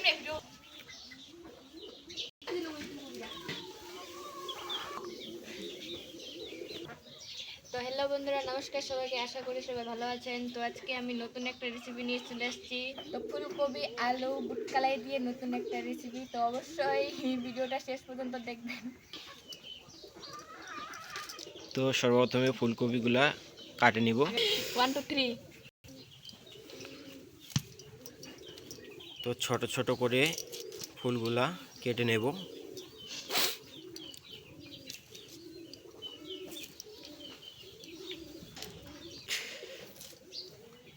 তো হ্যালো বন্ধুরা, নমস্কার সবাইকে। আশা করি সবাই ভালো আছেন। তো আজকে আমি নতুন একটা রেসিপি নিয়ে চলে আসছি। তো ফুলকপি আলু বুটকালাই দিয়ে নতুন একটা রেসিপি। তো অবশ্যই ভিডিওটা শেষ পর্যন্ত দেখবেন। তো সর্বপ্রথমে ফুলকপিগুলা কাটে নিব। 1 2 3। তো ছোট ছোট করে ফুলগুলা কেটে নেব।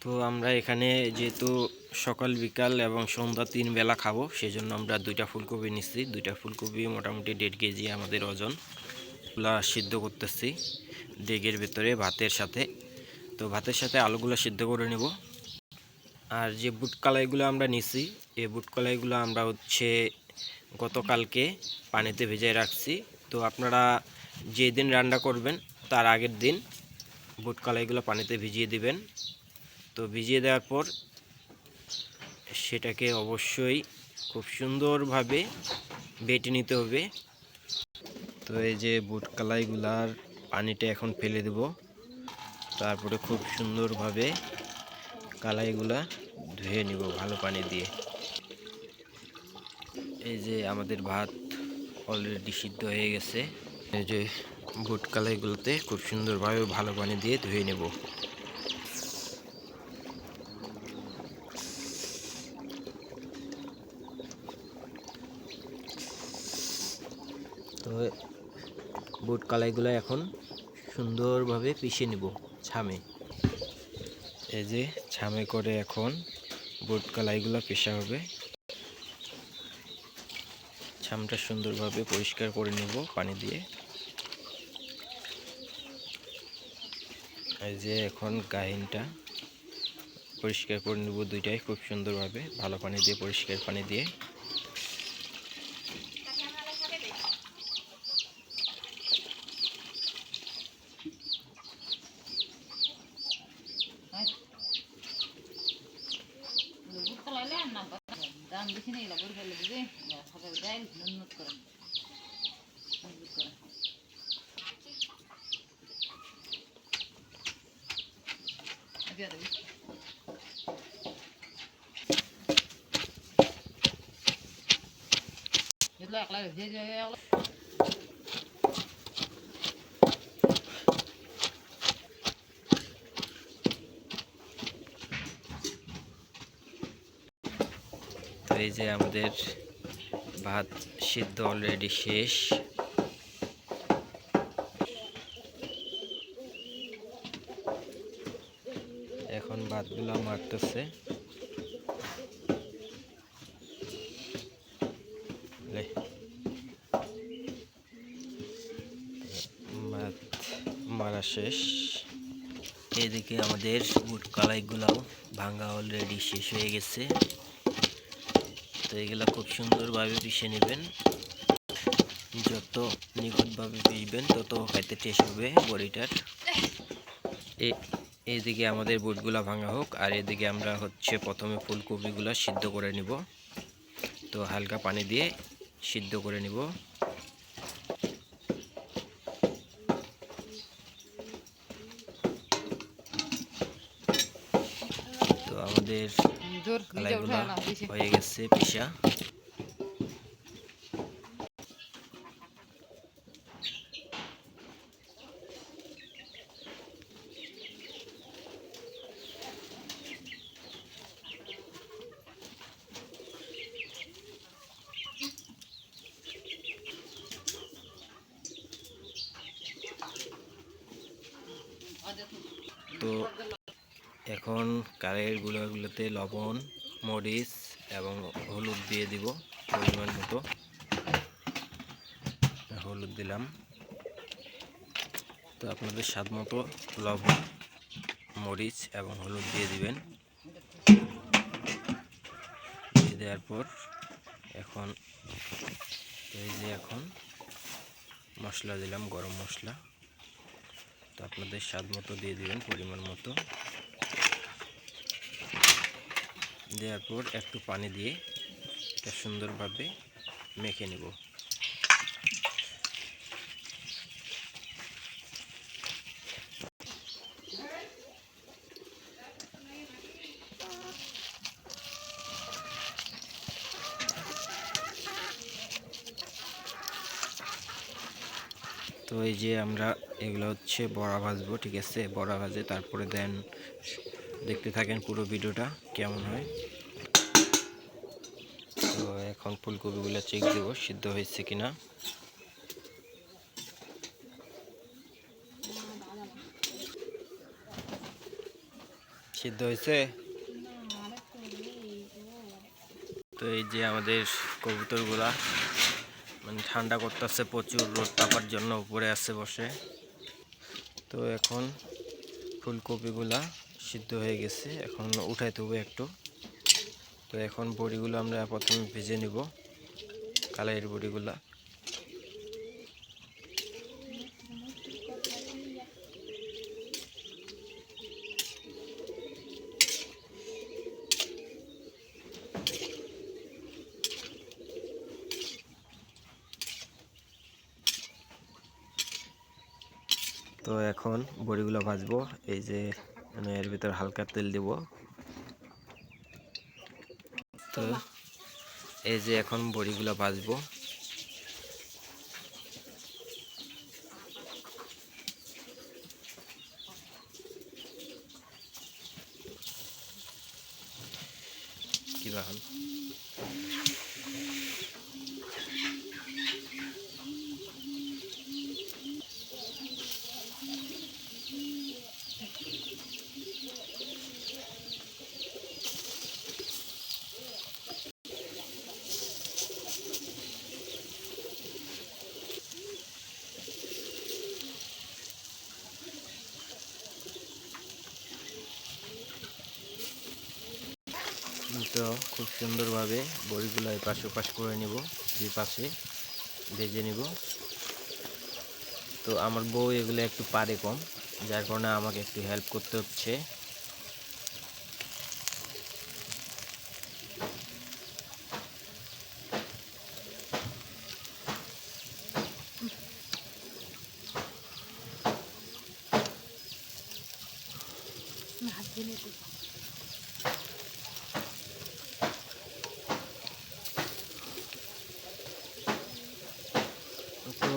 তো আমরা এখানে যেহেতু সকাল বিকাল এবং সন্ধ্যা 3 বেলা খাবো, সেজন্য আমরা 2টা ফুলকপি নিচ্ছি। 2টা ফুলকপি মোটামুটি 1.5 কেজি আমাদের ওজন। এগুলা সিদ্ধ করতেছি ডেগের ভেতরে ভাতের সাথে। তো ভাতের সাথে আলুগুলো সিদ্ধ করে নেব। আর যে বুট কলাইগুলো আমরা নিছি, এই বুট কলাইগুলো আমরা গতকালকে পানিতে ভেজায় রাখছি। তো আপনারা যেদিন রান্না করবেন তার আগের দিন বুট কলাইগুলো পানিতে ভিজিয়ে দিবেন। তো ভিজিয়ে দেওয়ার পর সেটাকে অবশ্যই খুব সুন্দরভাবে বেটে নিতে হবে। তো এই যে বুট কলাইগুলার পানিটা এখন ফেলে দেব। তারপরে খুব সুন্দরভাবে কলাইগুলা ধুয়ে নিব ভালো পানি দিয়ে। এই যে আমাদের ভাত অলরেডি সিদ্ধ হয়ে গেছে। এই যে বুট কলাইগুলোতে খুব সুন্দরভাবে ভালো পানি দিয়ে ধুয়ে নেব। তো বুট কলাইগুলো এখন সুন্দরভাবে পিষে নেব ছামে। এই যে ছামে করে এখন বুট কলাইগুলো পিষা হবে। ছামটা সুন্দরভাবে পরিষ্কার করে নেব পানি দিয়ে। এই যে এখন গাহিনটা পরিষ্কার করে নেব, দুইটাই খুব সুন্দরভাবে ভালো পানি দিয়ে, পরিষ্কার পানি দিয়ে। তো এই যে আমাদের ভাত সিদ্ধ অলরেডি শেষ। এখন ভাতগুলো মারতেছে। ভাত মারা শেষ। এদিকে আমাদের বুট কলাইগুলাও ভাঙা অলরেডি শেষ হয়ে গেছে। তো এগুলো খুব সুন্দরভাবে পিষে নেবেন। যত নিখুঁতভাবে পিষবেন তত খাইতে টেস্ট হবে বড়িটার। এদিকে আমাদের বুটগুলা ভাঙা হোক, আর এদিকে আমরা প্রথমে ফুলকপিগুলো সিদ্ধ করে নিব। তো হালকা পানি দিয়ে সিদ্ধ করে নিব। তো আমাদের কলাইগুলো হয়ে গেছে পিষা। তো এখন কারের গুঁড়োগুলোতে লবণ, মরিচ এবং হলুদ দিয়ে দিব পরিমাণ মতো। হলুদ দিলাম। তো আপনাদের স্বাদ মতো লবণ, মরিচ এবং হলুদ দিয়ে দিবেন। দিয়ে দেওয়ার পর এখন এখন মশলা দিলাম, গরম মশলা। তো আপনাদের স্বাদ মতো দিয়ে দিবেন পরিমাণ মতো। দেওয়ার পর একটু পানি দিয়ে এটা সুন্দরভাবে মেখে নেব। তো এই যে আমরা এগুলো হচ্ছে বড়া ভাজবো, ঠিক আছে? বড়া ভাজে তারপরে দেন দেখতে থাকেন পুরো ভিডিওটা কেমন হয়। তো এখন ফুলকপিগুলো চেক দেব সিদ্ধ হয়েছে কিনা। সিদ্ধ হয়েছে। তো এই যে আমাদের কবুতরগুলা মানে ঠান্ডা করতেছে, প্রচুর রোদ তাপার জন্য উপরে আছে বসে। তো এখন ফুলকপিগুলা সিদ্ধ হয়ে গেছে, এখন উঠাইতে হবে একটু। তো এখন বড়িগুলো আমরা প্রথমে ভেজে নিব, কালাইয়ের বড়িগুলা। তো এখন বড়িগুলো ভাজবো, এই যে মানে এর ভিতর হালকা তেল দিব। তো এই যে এখন বড়িগুলো ভাজবো। কি বাহান তো খুব সুন্দরভাবে বড়িগুলো এই পাশে ওপাশ করে নিব, দুই পাশে ভেজে নিব। তো আমার বউ এগুলো একটু পারে কম, যার কারণে আমাকে একটু হেল্প করতে হচ্ছে। তো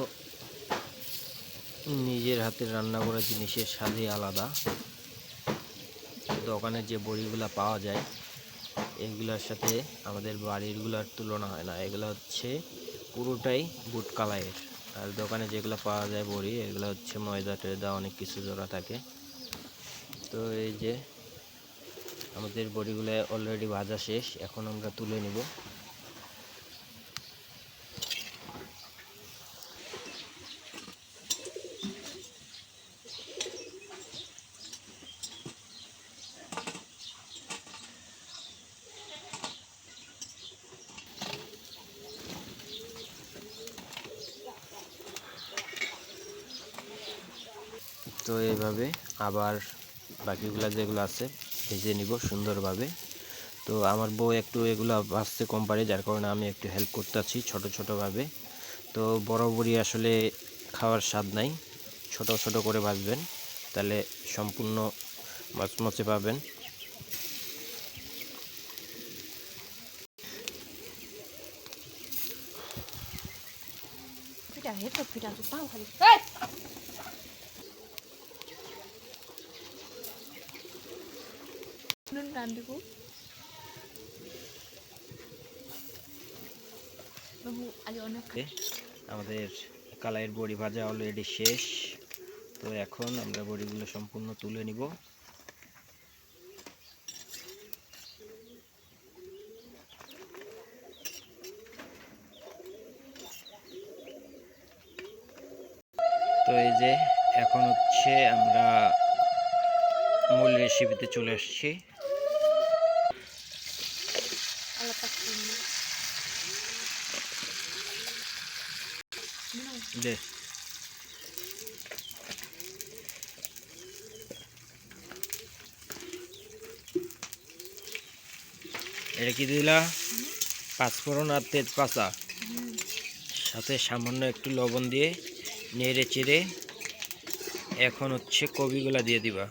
নিজের হাতে রান্না করা জিনিসের স্বাদই আলাদা। দোকানে যে বড়িগুলো পাওয়া যায় এগুলোর সাথে আমাদের বাড়িরগুলোর তুলনা হয় না। এগুলো হচ্ছে পুরোটাই বুট কালাইয়ের, আর দোকানে যেগুলো পাওয়া যায় বড়ি এগুলো হচ্ছে ময়দা টয়দা অনেক কিছু জোড়া থাকে। তো এই যে আমাদের বড়িগুলো অলরেডি ভাজা শেষ, এখন আমরা তুলে নিব। তো এইভাবে আবার বাকিগুলো যেগুলো আছে ভেজে নিব সুন্দরভাবে। তো আমার বউ একটু এগুলো ভাজতে কম পারে, যার কারণে আমি একটু হেল্প করতেছি ছোট ছোটোভাবে। তো বড় বড়ি আসলে খাওয়ার স্বাদ নাই, ছোট ছোট করে ভাজবেন, তাহলে সম্পূর্ণ মচমচে পাবেন। রান্ধিবো বাবু আজ অনেক আমাদের কালাইয়ের বড়ি ভাজা অলরেডি শেষ। তো এখন আমরা বড়িগুলো সম্পূর্ণ তুলে নিব। তো এই যে এখন হচ্ছে আমরা মূল রেসিপিতে চলে আসছি। দে এটা কি দিলা? পাঁচফোড়ন আর তেজপাতা সাথে সামান্য একটু লবণ দিয়ে নেড়ে চেড়ে এখন হচ্ছে কপিগুলা দিয়ে দিবা।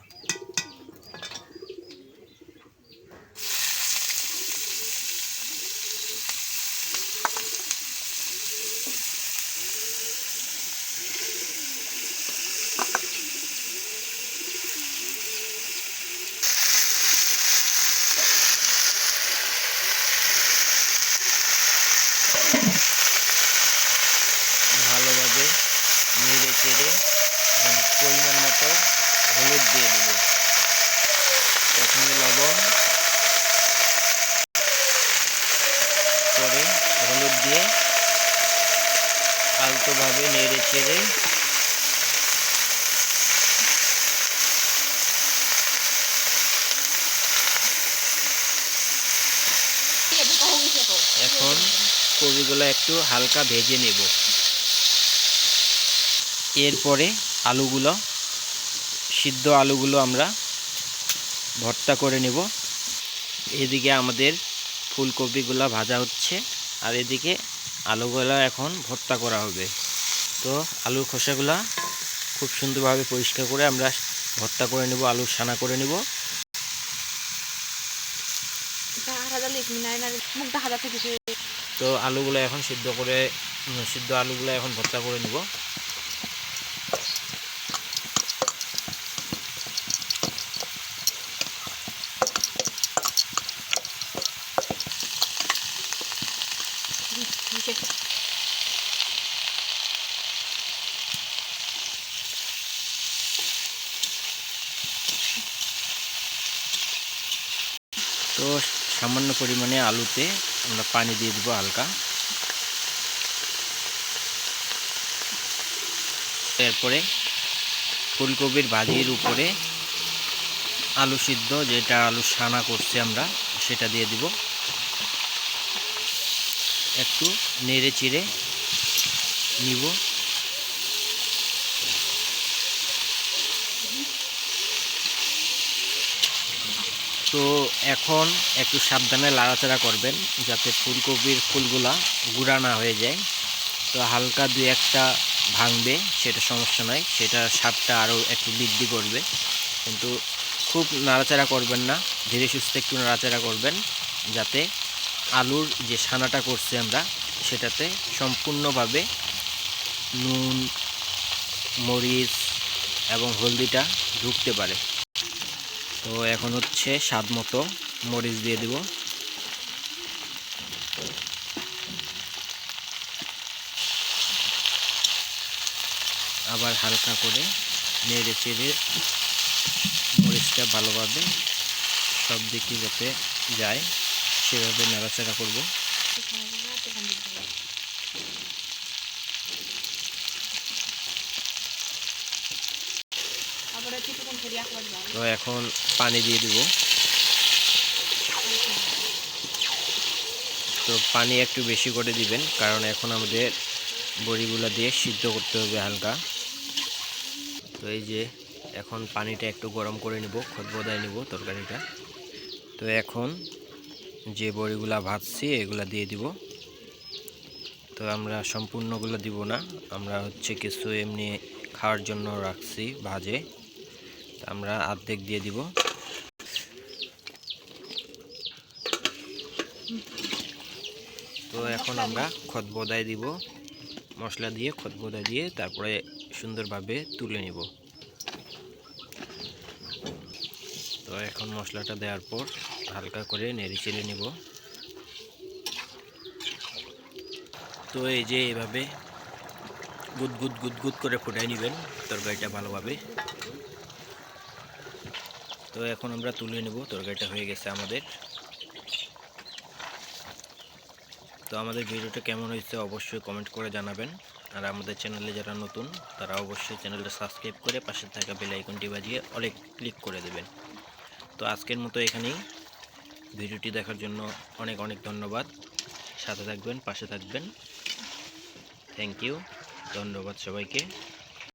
ভালোভাবে নেড়ে চেড়ে পরিমাণ মতো হলুদ দিয়ে দেব। প্রথমে লবণ, পরে হলুদ দিয়ে আলতোভাবে নেড়ে চেড়ে এখন কপিগুলো একটু হালকা ভেজে নেব। এরপরে সিদ্ধ আলুগুলো আমরা ভর্তা করে নেব। এদিকে আমাদের ফুলকপিগুলো ভাজা হচ্ছে আর এদিকে আলুগুলো এখন ভর্তা করা হবে। তো আলুর খোসাগুলো খুব সুন্দরভাবে পরিষ্কার করে আমরা ভর্তা করে নেব, আলুর সানা করে নেব। তো আলুগুলো এখন সিদ্ধ আলুগুলো এখন ভর্তা করে নেব। তো সামান্য পরিমাণে আলুতে আমরা পানি দিয়ে দেবো হালকা। এরপরে ফুলকপির ভাজির উপরে আলু সিদ্ধ, যেটা আলু সানা করছি আমরা, সেটা দিয়ে দিব। একটু নেড়ে চিড়ে নিব। তো এখন একটু সাবধানে নাড়াচাড়া করবেন যাতে ফুলকপির ফুলগুলা গুঁড়া না হয়ে যায়। তো হালকা দুই একটা ভাঙবে, সেটা সমস্যা নয়, সেটা স্বাদটা আরও একটু বৃদ্ধি করবে। কিন্তু খুব নাড়াচাড়া করবেন না, ধীরে সুস্থে একটু নাড়াচাড়া করবেন যাতে আলুর যে সানাটা করছি আমরা সেটাতে সম্পূর্ণভাবে নুন, মরিচ এবং হলদিটা ঢুকতে পারে। তো এখন হচ্ছে স্বাদ মতো মরিচ দিয়ে দিব। আবার হালকা করে নেড়ে চেড়ে মরিচটা ভালোভাবে সব দিকে যাতে যায় সেভাবে নাড়াচাড়া করব। তো এখন পানি দিয়ে দিব। তো পানি একটু বেশি করে দিবেন, কারণ এখন আমাদের বড়িগুলো দিয়ে সিদ্ধ করতে হবে হালকা। তো এই যে এখন পানিটা একটু গরম করে নিব, খদবদায় নিব তরকারিটা। তো এখন যে বড়িগুলা ভাজছি এগুলা দিয়ে দিব। তো আমরা সম্পূর্ণগুলো দিব না, আমরা হচ্ছে কিছু এমনি খাওয়ার জন্য রাখছি ভাজে, আমরা অর্ধেক দিয়ে দিব। তো এখন আমরা খদবদায় দিব, মশলা দিয়ে খদবদায় দিয়ে তারপরে সুন্দরভাবে তুলে নিব। তো এখন মশলাটা দেওয়ার পর হালকা করে নেড়ে চেড়ে নিব। তো এই যে এইভাবে গুদগুদ গুদগুদ করে ফুটাই নেবেন তরকারিটা ভালোভাবে। তো এখন আমরা তুলে নেব, তরকারিটা হয়ে গেছে আমাদের। তো আমাদের ভিডিওটা কেমন হয়েছে অবশ্যই কমেন্ট করে জানাবেন। আর আমাদের চ্যানেলে যারা নতুন তারা অবশ্যই চ্যানেলটা সাবস্ক্রাইব করে পাশে থাকা বেল আইকনটি বাজিয়ে অলে ক্লিক করে দেবেন। তো আজকের মতো এখানেই, ভিডিওটি দেখার জন্য অনেক অনেক ধন্যবাদ। সাথে থাকবেন, পাশে থাকবেন। থ্যাংক ইউ, ধন্যবাদ সবাইকে।